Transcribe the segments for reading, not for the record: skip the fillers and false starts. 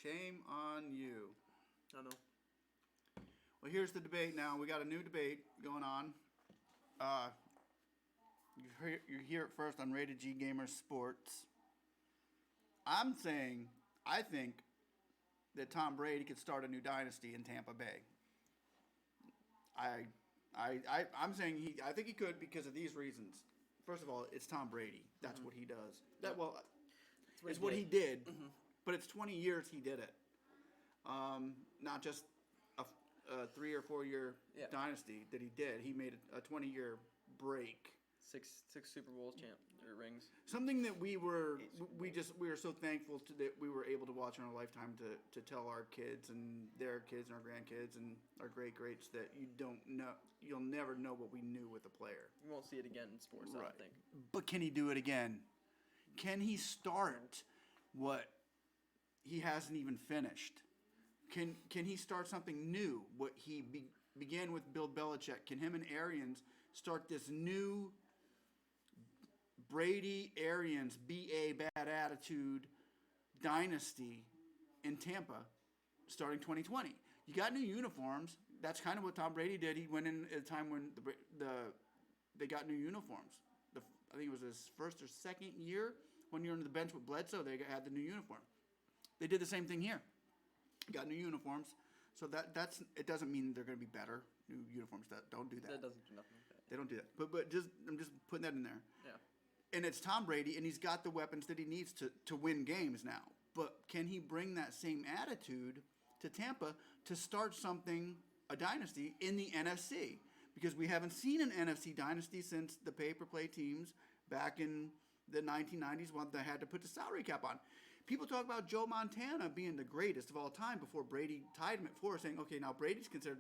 Shame on you. I know. Well, here's the debate now. We got a new debate going on. You hear it first on Rated G Gamer Sports. I think that Tom Brady could start a new dynasty in Tampa Bay. I'm saying I think he could because of these reasons. First of all, it's Tom Brady. That's what he does. It's what he did. But it's 20 years he did it. Not just a 3 or 4 year dynasty that he did. He made a 20-year break. Six Super Bowls rings. Something that we were so thankful that we were able to watch in our lifetime to tell our kids and their kids and our grandkids and our greats that you'll never know what we knew with a player. You won't see it again in sports, I don't think. But can he do it again? Can he start what he hasn't even finished? Can he start something new? What he began with Bill Belichick. Can him and Arians start this new Brady, Arians, BA, bad attitude dynasty in Tampa starting 2020? You got new uniforms. That's kind of what Tom Brady did. He went in at a time when they got new uniforms. I think it was his first or second year when you're on the bench with Bledsoe. They had the new uniform. They did the same thing here. Got new uniforms. So that's it doesn't mean they're going to be better. New uniforms don't do that. That doesn't do nothing like that. They don't do that. But I'm just putting that in there. Yeah. And it's Tom Brady, and he's got the weapons that he needs to win games now. But can he bring that same attitude to Tampa to start a dynasty in the NFC? Because we haven't seen an NFC dynasty since the pay-per-play teams back in the 1990s when they had to put the salary cap on. People talk about Joe Montana being the greatest of all time before Brady tied him at 4, saying, okay, now Brady's considered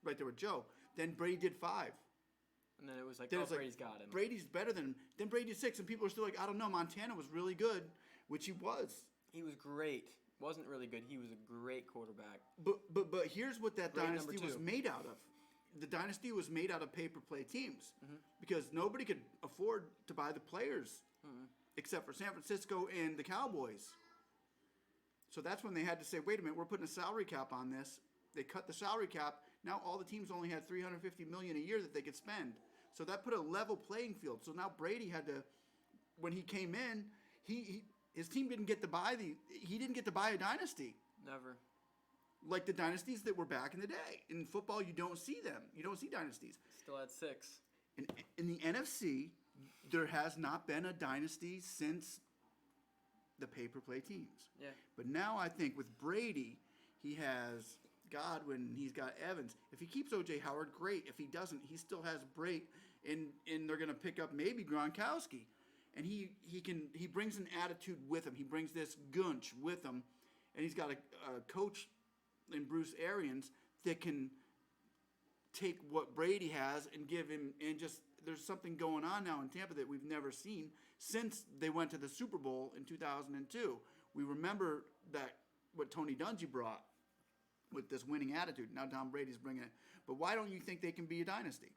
right there with Joe. Then Brady did 5. And then it was like, Brady's got him. Brady's better than him. Then Brady 6, and people are still like, I don't know, Montana was really good, which he was. He was great. Wasn't really good. He was a great quarterback. But here's what that Great dynasty was made out of. The dynasty was made out of pay-per-play teams because nobody could afford to buy the players except for San Francisco and the Cowboys. So that's when they had to say, wait a minute, we're putting a salary cap on this. They cut the salary cap. Now all the teams only had $350 million a year that they could spend. So that put a level playing field. So now Brady had to, when he came in, his team didn't get to buy a dynasty. Never. Like the dynasties that were back in the day. In football, you don't see them. You don't see dynasties. Still had 6. In the NFC, there has not been a dynasty since the pay-per-play teams. Yeah. But now I think with Brady, he has Godwin, he's got Evans. If he keeps O.J. Howard, great. If he doesn't, he still has Brake, and they're going to pick up maybe Gronkowski. And he brings an attitude with him. He brings this gunch with him, and he's got a coach in Bruce Arians that can take what Brady has and give him, and just there's something going on now in Tampa that we've never seen since they went to the Super Bowl in 2002. We remember that what Tony Dungy brought with this winning attitude. Now Tom Brady's bringing it. But why don't you think they can be a dynasty?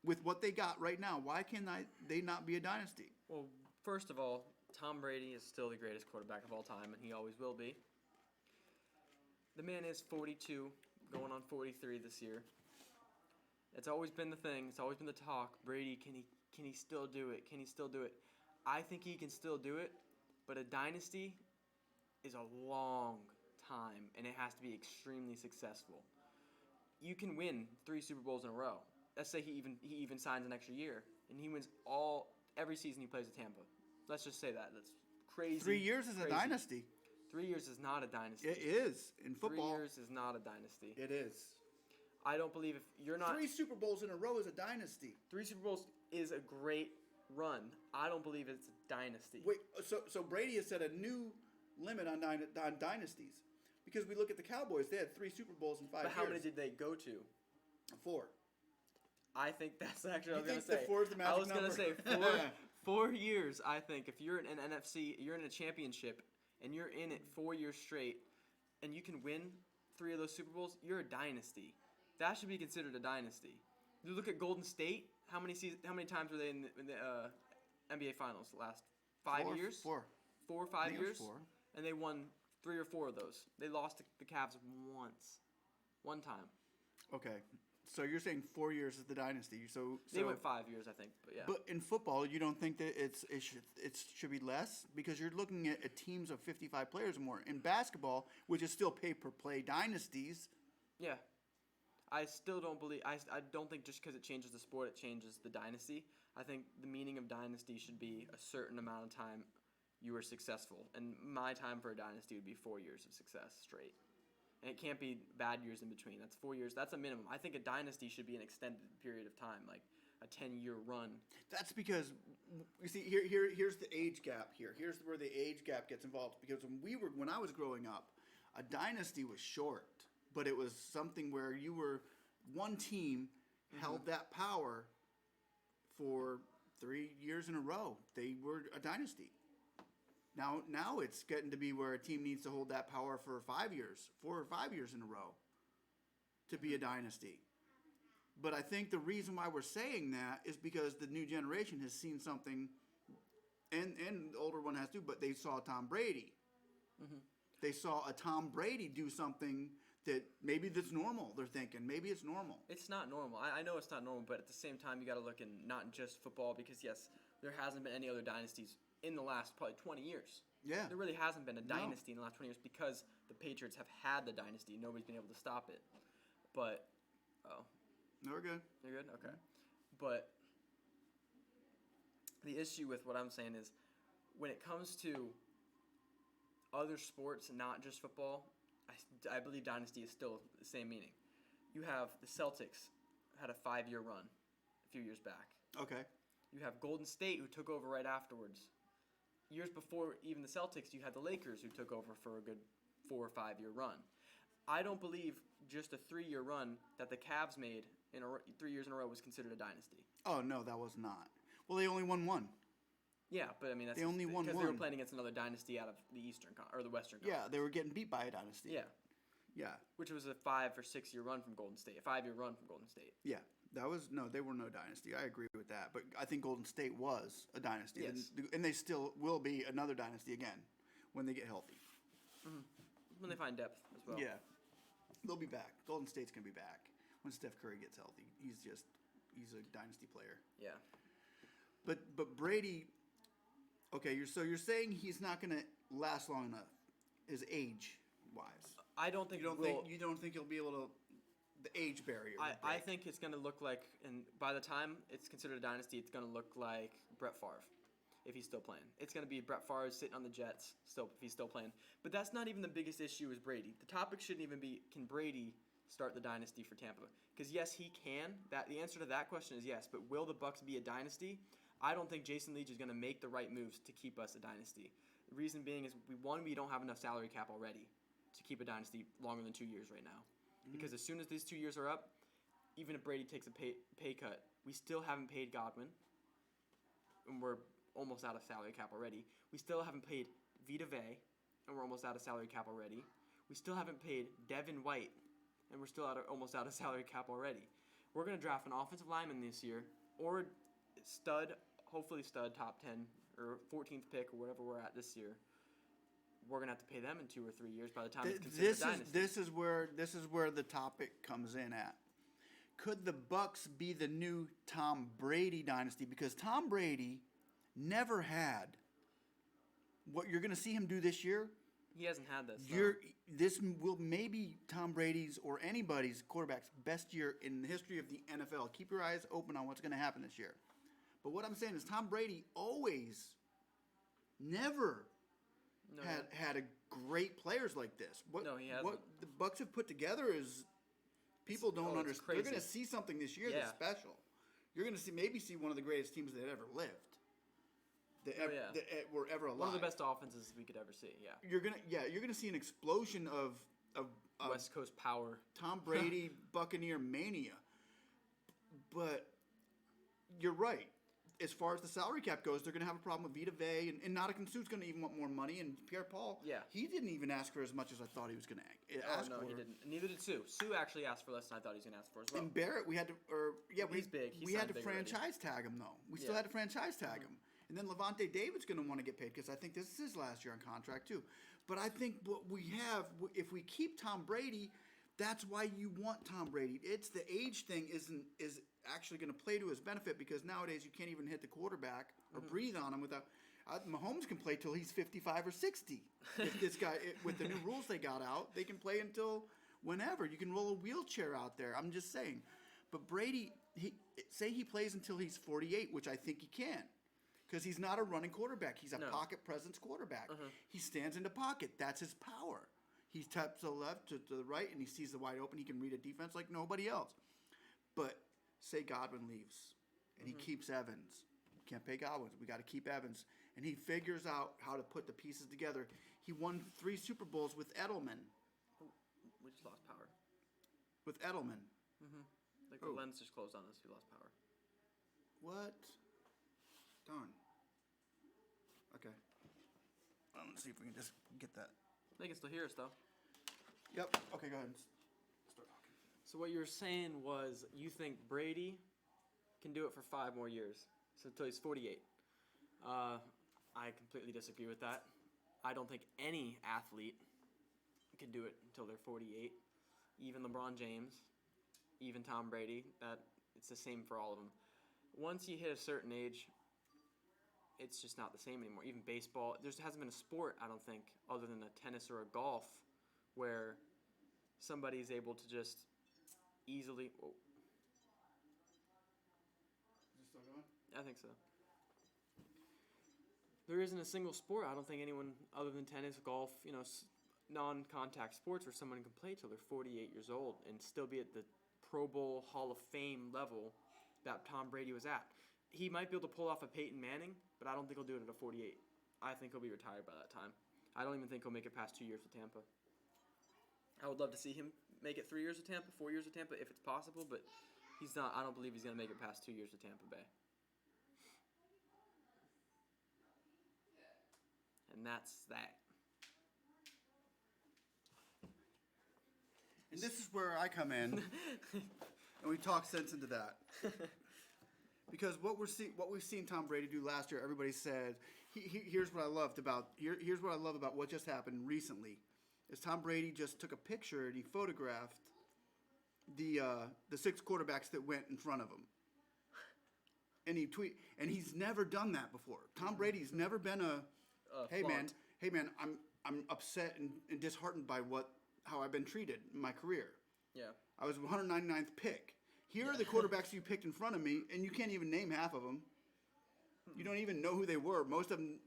With what they got right now, why can they not be a dynasty? Well, first of all, Tom Brady is still the greatest quarterback of all time, and he always will be. The man is 42, going on 43 this year. It's always been the thing. It's always been the talk. Brady, can he still do it? Can he still do it? I think he can still do it, but a dynasty is a long time, and it has to be extremely successful. You can win 3 Super Bowls in a row. Let's say he even signs an extra year, and he wins every season he plays at Tampa. Let's just say that. That's crazy. 3 years is a dynasty. 3 years is not a dynasty. It is in football. 3 years is not a dynasty. It is. I don't believe if you're not 3 Super Bowls in a row is a dynasty. 3 Super Bowls is a great run. I don't believe it's a dynasty. Wait, so Brady has set a new limit on dynasties because we look at the Cowboys. They had 3 Super Bowls in 5 years. But how many did they go to? 4. I think that's actually what You I was think going to say. 4 is the magic I was going to number? say 4 years, I think. If you're in an NFC, you're in a championship, and you're in it 4 years straight, and you can win 3 of those Super Bowls, you're a dynasty. That should be considered a dynasty. You look at Golden State. How many times were they in the NBA Finals the last 5 years? 4. 4 or 5 years? 4. And they won 3 or 4 of those. They lost to the Cavs one time. Okay. So you're saying 4 years is the dynasty. So They went 5 years, I think, but yeah. But in football, you don't think that it should be less because you're looking at teams of 55 players or more. In basketball, which is still pay-per-play dynasties. Yeah. I still don't believe. I don't think just because it changes the sport, it changes the dynasty. I think the meaning of dynasty should be a certain amount of time you were successful. And my time for a dynasty would be 4 years of success straight. And it can't be bad years in between. That's 4 years. That's a minimum. I think a dynasty should be an extended period of time, like a 10-year run. That's because, you see, here's the age gap here. Here's where the age gap gets involved. Because when I was growing up, a dynasty was short, but it was something where you were one team held that power for 3 years in a row. They were a dynasty. Now it's getting to be where a team needs to hold that power for 5 years, 4 or 5 years in a row to be a dynasty. But I think the reason why we're saying that is because the new generation has seen something, and the older one has too, but they saw Tom Brady. Mm-hmm. They saw a Tom Brady do something that maybe that's normal. They're thinking, maybe it's normal. It's not normal. I know it's not normal, but at the same time, you got to look in not just football because, yes, there hasn't been any other dynasties in the last probably 20 years. Yeah. There really hasn't been a dynasty in the last 20 years because the Patriots have had the dynasty. Nobody's been able to stop it. But, No, we're good. You're good? Okay. But the issue with what I'm saying is when it comes to other sports, not just football, I believe dynasty is still the same meaning. You have the Celtics had a 5-year run a few years back. Okay. You have Golden State who took over right afterwards. Years before even the Celtics, you had the Lakers who took over for a good 4 or 5 year run. I don't believe just a 3-year run that the Cavs made in 3 years in a row was considered a dynasty. Oh no, that was not. Well, they only won one. Yeah, but I mean that's they only won because one. They were playing against another dynasty out of the or the Western Conference. Yeah, they were getting beat by a dynasty. Yeah. Yeah. Which was a 5 or 6 year run from Golden State, a 5-year run from Golden State. Yeah. They were no dynasty. I agree with that. But I think Golden State was a dynasty. Yes. And they still will be another dynasty again when they get healthy. Mm-hmm. When they find depth as well. Yeah. They'll be back. Golden State's going to be back when Steph Curry gets healthy. He's a dynasty player. Yeah. But Brady, okay, you're saying he's not going to last long enough, his age-wise. I don't think you don't think he'll be able to. The age barrier. I think it's going to look like, and by the time it's considered a dynasty, it's going to look like Brett Favre, if he's still playing. It's going to be Brett Favre sitting on the Jets, if he's still playing. But that's not even the biggest issue with Brady. The topic shouldn't even be, can Brady start the dynasty for Tampa? Because yes, he can. The answer to that question is yes. But will the Bucs be a dynasty? I don't think Jason Leach is going to make the right moves to keep us a dynasty. The reason being is we don't have enough salary cap already to keep a dynasty longer than 2 years right now. Because as soon as these 2 years are up, even if Brady takes a pay cut, we still haven't paid Godwin, and we're almost out of salary cap already. We still haven't paid Vita Vea, and we're almost out of salary cap already. We still haven't paid Devin White, and we're still almost out of salary cap already. We're going to draft an offensive lineman this year, or hopefully stud top 10 or 14th pick or whatever we're at this year. We're gonna have to pay them in 2 or 3 years by the time it's considered a dynasty. This is where the topic comes in at. Could the Bucs be the new Tom Brady dynasty? Because Tom Brady never had what you're gonna see him do this year. He hasn't had this. This will maybe Tom Brady's or anybody's quarterback's best year in the history of the NFL. Keep your eyes open on what's gonna happen this year. But what I'm saying is Tom Brady never had a great players like this. He hasn't. What the Bucs have put together is people don't understand. They're going to see something this year that's special. You're going to maybe see one of the greatest teams that ever lived. That were ever alive. One of the best offenses we could ever see. Yeah. You're gonna see an explosion of West Coast power. Tom Brady Buccaneer mania. But you're right. As far as the salary cap goes, they're going to have a problem with Vita Vea, and Ndamukong Suh's going to even want more money, and Pierre-Paul, he didn't even ask for as much as I thought he was going to ask for. No, he didn't. Neither did Suh. Suh actually asked for less than I thought he was going to ask for as well. And Barrett, he's big. We had to franchise tag him, though. We still had to franchise tag him. And then Levante David's going to want to get paid because I think this is his last year on contract too. But I think what we have, if we keep Tom Brady, that's why you want Tom Brady. It's the age thing is actually going to play to his benefit because nowadays you can't even hit the quarterback or breathe on him without. Mahomes can play till he's 55 or 60. If this guy, with the new rules they got out, they can play until whenever. You can roll a wheelchair out there. I'm just saying. But Brady, say he plays until he's 48, which I think he can. Because he's not a running quarterback. He's a pocket presence quarterback. He stands in the pocket. That's his power. He taps to the left, to the right, and he sees the wide open. He can read a defense like nobody else. But say Godwin leaves, and he keeps Evans. Can't pay Godwin. We got to keep Evans. And he figures out how to put the pieces together. He won 3 Super Bowls with Edelman. We just lost power. With Edelman. Like the lens just closed on us. We lost power. What? Darn. Okay. Let's see if we can just get that. They can still hear us, though. Yep. Okay, go ahead. Start talking. So what you were saying was you think Brady can do it for 5 more years, so until he's 48. I completely disagree with that. I don't think any athlete can do it until they're 48. Even LeBron James, even Tom Brady. It's the same for all of them. Once you hit a certain age, it's just not the same anymore. Even baseball, there hasn't been a sport, I don't think, other than a tennis or a golf, where somebody's able to just easily. Whoa. Is it still going? I think so. There isn't a single sport, I don't think anyone other than tennis, golf, non-contact sports where someone can play till they're 48 years old and still be at the Pro Bowl Hall of Fame level that Tom Brady was at. He might be able to pull off a Peyton Manning, but I don't think he'll do it at a 48. I think he'll be retired by that time. I don't even think he'll make it past 2 years with Tampa. I would love to see him make it 3 years with Tampa, 4 years with Tampa, if it's possible, but he's not. I don't believe he's going to make it past 2 years with Tampa Bay. And that's that. And this is where I come in, and we talk sense into that. Because what we've seen Tom Brady do last year, everybody said, here's what I loved about here's what I love about what just happened recently, is Tom Brady just took a picture and he photographed the 6 quarterbacks that went in front of him, and he's never done that before. Tom Brady's never been hey man, I'm upset and disheartened by how I've been treated in my career. Yeah. I was 199th pick. Here are the quarterbacks you picked in front of me, and you can't even name half of them. You don't even know who they were. Most of them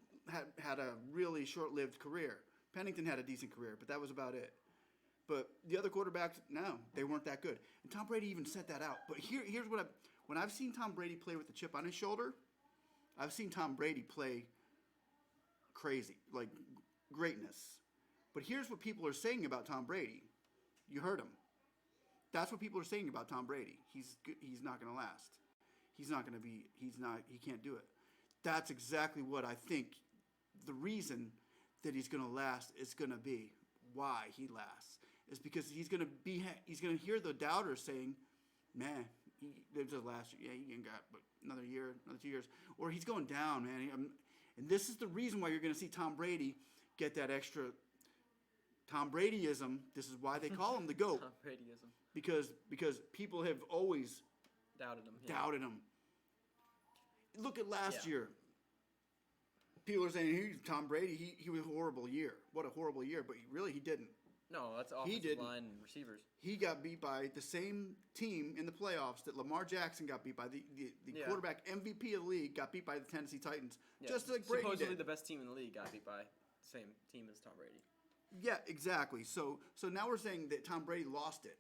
had a really short-lived career. Pennington had a decent career, but that was about it. But the other quarterbacks, no, they weren't that good. And Tom Brady even set that out. But here's what when I've seen Tom Brady play with the chip on his shoulder, I've seen Tom Brady play crazy, like greatness. But here's what people are saying about Tom Brady. You heard him. That's what people are saying about Tom Brady. He's not going to last. He can't do it. That's exactly what I think the reason that he's going to last is going to be why he lasts is because he's going to hear the doubters saying, man, this is last year. Yeah, he ain't got but another year, another 2 years. Or he's going down, man. And this is the reason why you're going to see Tom Brady get that extra Tom Bradyism. This is why they call him the GOAT. Tom Bradyism. Because people have always doubted him. Look at last year. People are saying he's Tom Brady. He was a horrible year. What a horrible year! But he didn't. No, that's offensive line and receivers. He got beat by the same team in the playoffs that Lamar Jackson got beat by. The quarterback MVP of the league got beat by the Tennessee Titans. Yeah. Just like Brady supposedly did. The best team in the league got beat by the same team as Tom Brady. Yeah, exactly. So now we're saying that Tom Brady lost it.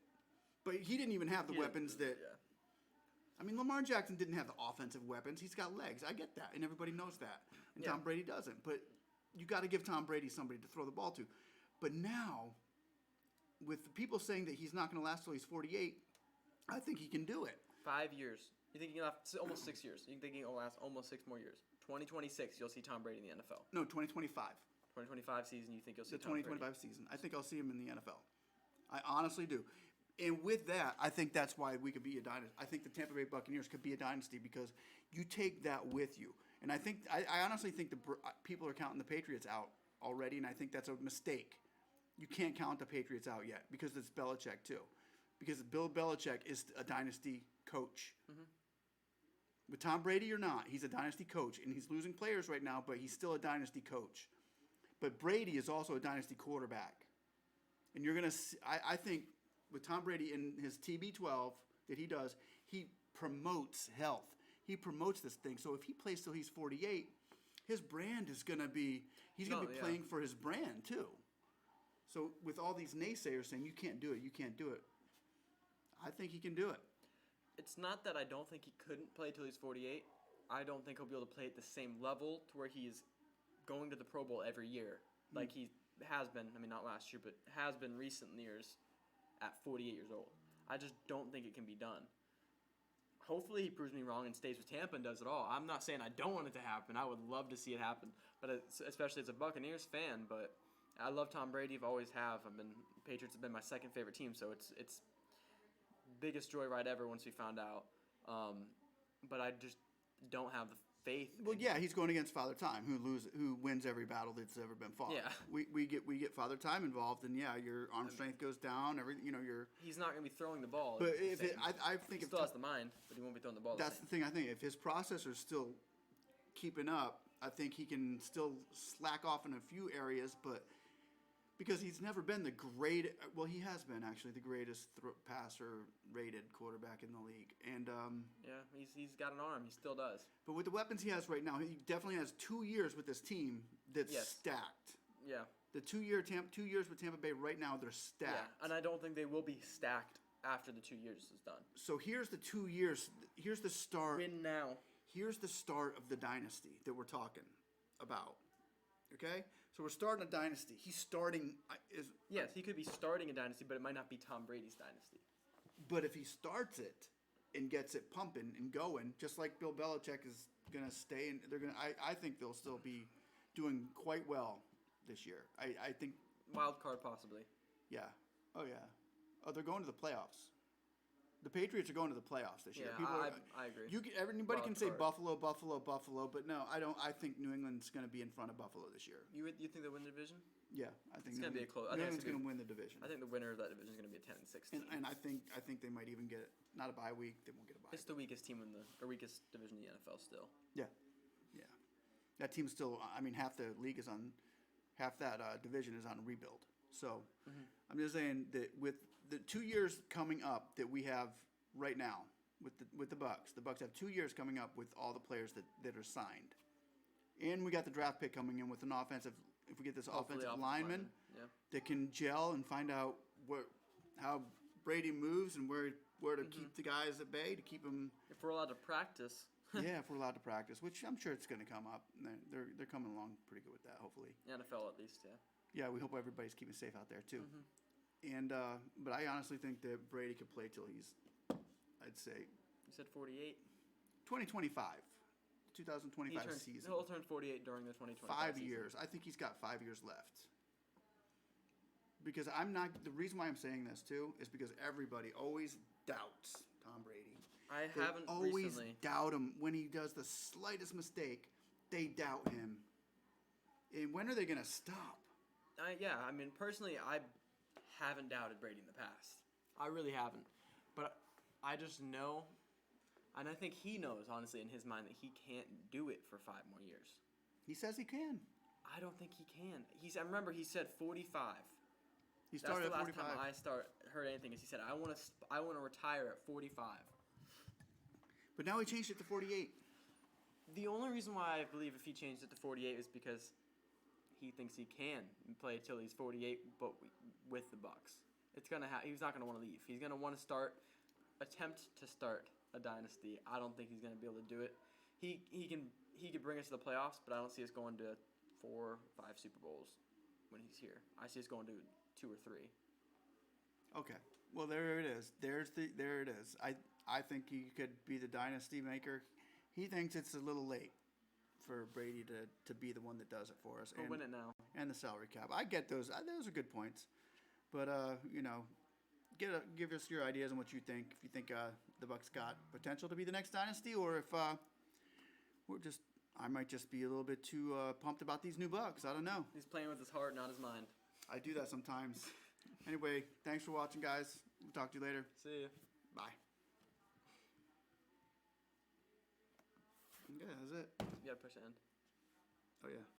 But he didn't even have the weapons that. Yeah. I mean, Lamar Jackson didn't have the offensive weapons. He's got legs. I get that, and everybody knows that. And Tom Brady doesn't. But you got to give Tom Brady somebody to throw the ball to. But now, with the people saying that he's not going to last till he's 48, I think he can do it. 5 years. You think he can last almost 6 years? You think he can last almost 6 more years? 2026, you'll see Tom Brady in the NFL. No, 2025. 2025 season, you think you'll see the 2025 season. I think I'll see him in the NFL. I honestly do. And with that, I think that's why we could be a dynasty. I think the Tampa Bay Buccaneers could be a dynasty because you take that with you. And I honestly think people are counting the Patriots out already, and I think that's a mistake. You can't count the Patriots out yet because it's Belichick too. Because Bill Belichick is a dynasty coach. Mm-hmm. With Tom Brady or not, he's a dynasty coach, and he's losing players right now, but he's still a dynasty coach. But Brady is also a dynasty quarterback. And you're going to see, I think with Tom Brady and his TB12 that he does, he promotes health. He promotes this thing. So if he plays till he's 48, his brand is going to be, he's going to be playing for his brand too. So with all these naysayers saying, you can't do it, I think he can do it. It's not that I don't think he couldn't play till he's 48. I don't think he'll be able to play at the same level to where he's going to the Pro Bowl every year. Like he has been, I mean, not last year, but has been recent years at 48 years old. I just don't think it can be done. Hopefully he proves me wrong and stays with Tampa and does it all. I'm not saying I don't want it to happen. I would love to see it happen, but especially as a Buccaneers fan. But I love Tom Brady. I've always have. Patriots have been my second favorite team, so it's biggest joyride ever once we found out. But I just don't have the faith. Well, yeah, he's going against Father Time, who wins every battle that's ever been fought. Yeah, we get Father Time involved, and yeah, your arm strength goes down. He's not going to be throwing the ball. But I think he still has the mind, but he won't be throwing the ball. That's the thing. I think if his processor's still keeping up, I think he can still slack off in a few areas, but. Because he's never been the great. Well, he has been actually the greatest passer-rated quarterback in the league, and yeah, he's got an arm. He still does. But with the weapons he has right now, he definitely has 2 years with this team that's stacked. Yeah. The 2 years with Tampa Bay right now, they're stacked. Yeah, and I don't think they will be stacked after the 2 years is done. So here's the 2 years. Here's the start. Win now. Here's the start of the dynasty that we're talking about. Okay. So we're starting a dynasty. He's starting. Yes, he could be starting a dynasty, but it might not be Tom Brady's dynasty. But if he starts it and gets it pumping and going, just like Bill Belichick is going to stay, and I think they'll still be doing quite well this year. I think wild card possibly. Yeah. Oh yeah. Oh, they're going to the playoffs. The Patriots are going to the playoffs this year. Yeah, I agree. Everybody can say Buffalo, but no, I don't. I think New England's going to be in front of Buffalo this year. You think they'll win the division? Yeah, I think it's going to be a close. New England's going to win the division. I think the winner of that division is going to be a 10-16. And I think they might even get not a bye week. They won't get a bye. It's the weakest team weakest division in the NFL still. Yeah. That team's still. I mean, half the league is on. Half that division is on rebuild. So I'm just saying that with the 2 years coming up that we have right now with the Bucs have 2 years coming up with all the players that are signed, and we got the draft pick coming in with an offensive. If we get this offensive lineman that can gel and find out how Brady moves and where to keep the guys at bay to keep them. If we're allowed to practice. Yeah, if we're allowed to practice, which I'm sure it's going to come up. They're coming along pretty good with that, hopefully. NFL at least, yeah. Yeah, we hope everybody's keeping safe out there too. And but I honestly think that Brady could play till he's, I'd say. You said 48. 2025, 2025 season. He'll turn 48 during the 2025 5 season. years. I think he's got 5 years left. Because I'm not. The reason why I'm saying this too is because everybody always doubts Tom Brady. I They haven't always recently. doubt him when he does the slightest mistake. They doubt him. And when are they going to stop? I mean, personally, I haven't doubted Brady in the past. I really haven't. But I just know, and I think he knows, honestly, in his mind that he can't do it for 5 more years. He says he can. I don't think he can. I remember he said 45. He started That's at the 45. last time I heard anything. Is he said, I want to retire at 45. But now he changed it to 48. The only reason why I believe if he changed it to 48 is because he thinks he can play till he's 48, but with the Bucs. He's not gonna want to leave. He's gonna want to attempt to start a dynasty. I don't think he's gonna be able to do it. He could bring us to the playoffs, but I don't see us going to 4 or 5 Super Bowls when he's here. I see us going to 2 or 3. Okay. Well, there it is. There it is. I think he could be the dynasty maker. He thinks it's a little late for Brady to be the one that does it for us. We'll win it now. And the salary cap. I get those. Those are good points. But, give us your ideas on what you think. If you think the Bucs got potential to be the next dynasty, or if we're just I might just be a little bit too pumped about these new Bucs. I don't know. He's playing with his heart, not his mind. I do that sometimes. Anyway, thanks for watching, guys. We'll talk to you later. See ya. Bye. Yeah, that's it. You gotta push end. Oh, yeah.